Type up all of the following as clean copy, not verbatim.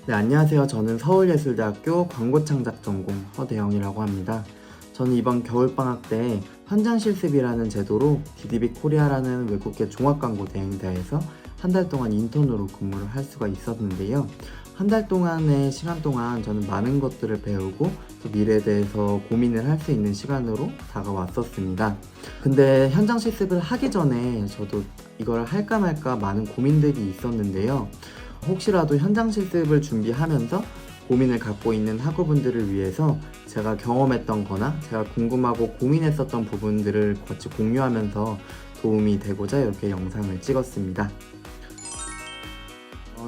네, 안녕하세요. 저는 서울예술대학교 광고창작 전공 허대영이라고 합니다. 저는 이번 겨울방학 때 현장 실습이라는 제도로 DDB 코리아라는 외국계 종합광고 대행사에서 한 달 동안 인턴으로 근무를 할 수가 있었는데요. 한 달 동안의 시간 동안 저는 많은 것들을 배우고 또 미래에 대해서 고민을 할 수 있는 시간으로 다가왔었습니다. 근데 현장 실습을 하기 전에 저도 이걸 할까 말까 많은 고민들이 있었는데요. 혹시라도 현장 실습을 준비하면서 고민을 갖고 있는 학우분들을 위해서 제가 경험했던 거나 제가 궁금하고 고민했었던 부분들을 같이 공유하면서 도움이 되고자 이렇게 영상을 찍었습니다.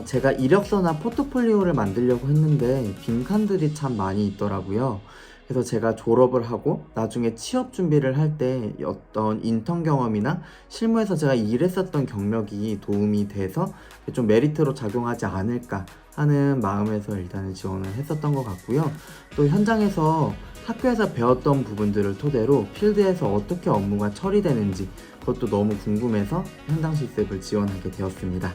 제가 이력서나 포트폴리오를 만들려고 했는데 빈칸들이 참 많이 있더라고요. 그래서 제가 졸업을 하고 나중에 취업 준비를 할 때 어떤 인턴 경험이나 실무에서 제가 일했었던 경력이 도움이 돼서 좀 메리트로 작용하지 않을까 하는 마음에서 일단은 지원을 했었던 것 같고요. 또 현장에서 학교에서 배웠던 부분들을 토대로 필드에서 어떻게 업무가 처리되는지 그것도 너무 궁금해서 현장 실습을 지원하게 되었습니다.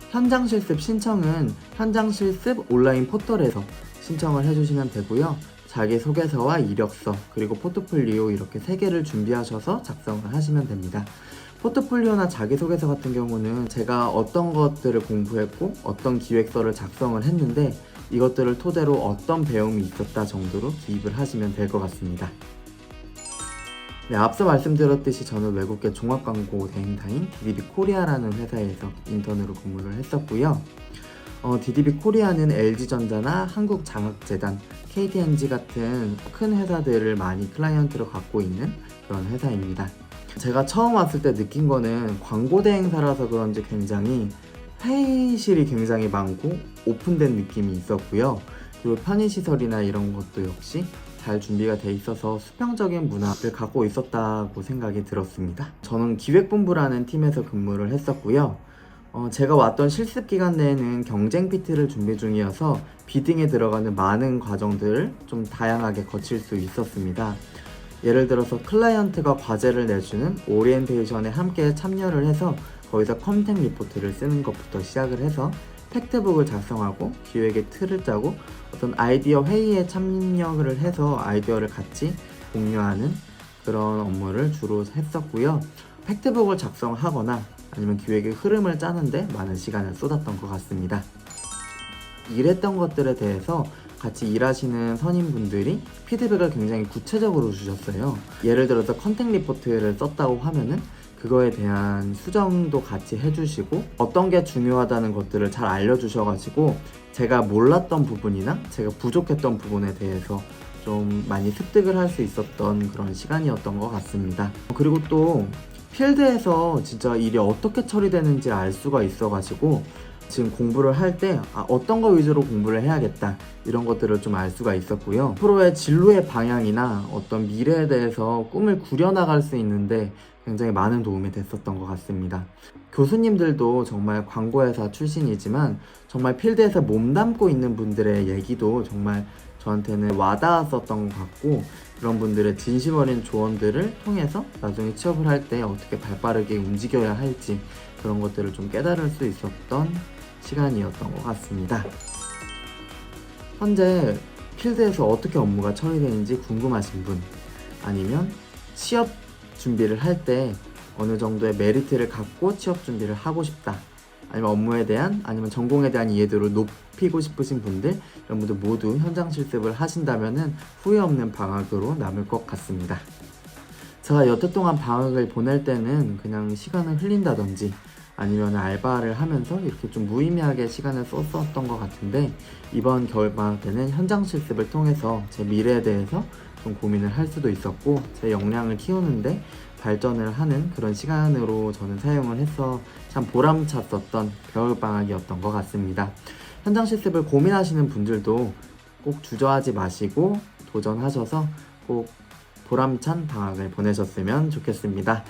현장 실습 신청은 현장 실습 온라인 포털에서 신청을 해주시면 되고요. 자기소개서와 이력서 그리고 포트폴리오 이렇게 3개를 준비하셔서 작성을 하시면 됩니다. 포트폴리오나 자기소개서 같은 경우는 제가 어떤 것들을 공부했고 어떤 기획서를 작성을 했는데 이것들을 토대로 어떤 배움이 있었다 정도로 기입을 하시면 될 것 같습니다. 네, 앞서 말씀드렸듯이 저는 외국계 종합광고 대행사인 DDB 코리아라는 회사에서 인턴으로 근무를 했었고요. DDB 코리아는 LG전자나 한국장학재단, KTNG 같은 큰 회사들을 많이 클라이언트로 갖고 있는 그런 회사입니다. 제가 처음 왔을 때 느낀 거는 광고 대행사라서 그런지 굉장히 회의실이 굉장히 많고 오픈된 느낌이 있었고요. 그리고 편의시설이나 이런 것도 역시 잘 준비가 돼 있어서 수평적인 문화를 갖고 있었다고 생각이 들었습니다. 저는 기획본부라는 팀에서 근무를 했었고요. 제가 왔던 실습 기간 내에는 경쟁 PT를 준비 중이어서 비딩에 들어가는 많은 과정들을 좀 다양하게 거칠 수 있었습니다. 예를 들어서 클라이언트가 과제를 내주는 오리엔테이션에 함께 참여를 해서 거기서 컨택 리포트를 쓰는 것부터 시작을 해서 팩트북을 작성하고 기획의 틀을 짜고 어떤 아이디어 회의에 참여를 해서 아이디어를 같이 공유하는 그런 업무를 주로 했었고요. 팩트북을 작성하거나 아니면 기획의 흐름을 짜는데 많은 시간을 쏟았던 것 같습니다. 일했던 것들에 대해서 같이 일하시는 선임분들이 피드백을 굉장히 구체적으로 주셨어요. 예를 들어서 컨택 리포트를 썼다고 하면은 그거에 대한 수정도 같이 해주시고 어떤 게 중요하다는 것들을 잘 알려주셔가지고 제가 몰랐던 부분이나 제가 부족했던 부분에 대해서 좀 많이 습득을 할 수 있었던 그런 시간이었던 것 같습니다. 그리고 또 필드에서 진짜 일이 어떻게 처리되는지 알 수가 있어가지고 지금 공부를 할 때 어떤 거 위주로 공부를 해야겠다 이런 것들을 좀 알 수가 있었고요. 프로의 진로의 방향이나 어떤 미래에 대해서 꿈을 구려나갈 수 있는데 굉장히 많은 도움이 됐었던 것 같습니다. 교수님들도 정말 광고회사 출신이지만 정말 필드에서 몸담고 있는 분들의 얘기도 정말 저한테는 와닿았었던 것 같고 그런 분들의 진심 어린 조언들을 통해서 나중에 취업을 할 때 어떻게 발빠르게 움직여야 할지 그런 것들을 좀 깨달을 수 있었던 시간이었던 것 같습니다. 현재 필드에서 어떻게 업무가 처리되는지 궁금하신 분 아니면 취업 준비를 할 때 어느 정도의 메리트를 갖고 취업 준비를 하고 싶다 아니면 업무에 대한 아니면 전공에 대한 이해도를 높이고 싶으신 분들 이런 분들 모두 현장 실습을 하신다면 후회 없는 방학으로 남을 것 같습니다. 제가 여태 동안 방학을 보낼 때는 그냥 시간을 흘린다든지 아니면 알바를 하면서 이렇게 좀 무의미하게 시간을 썼었던 것 같은데 이번 겨울방학 때는 현장 실습을 통해서 제 미래에 대해서 좀 고민을 할 수도 있었고 제 역량을 키우는데 발전을 하는 그런 시간으로 저는 사용을 해서 참 보람찼었던 겨울방학이었던 것 같습니다. 현장 실습을 고민하시는 분들도 꼭 주저하지 마시고 도전하셔서 꼭 보람찬 방학을 보내셨으면 좋겠습니다.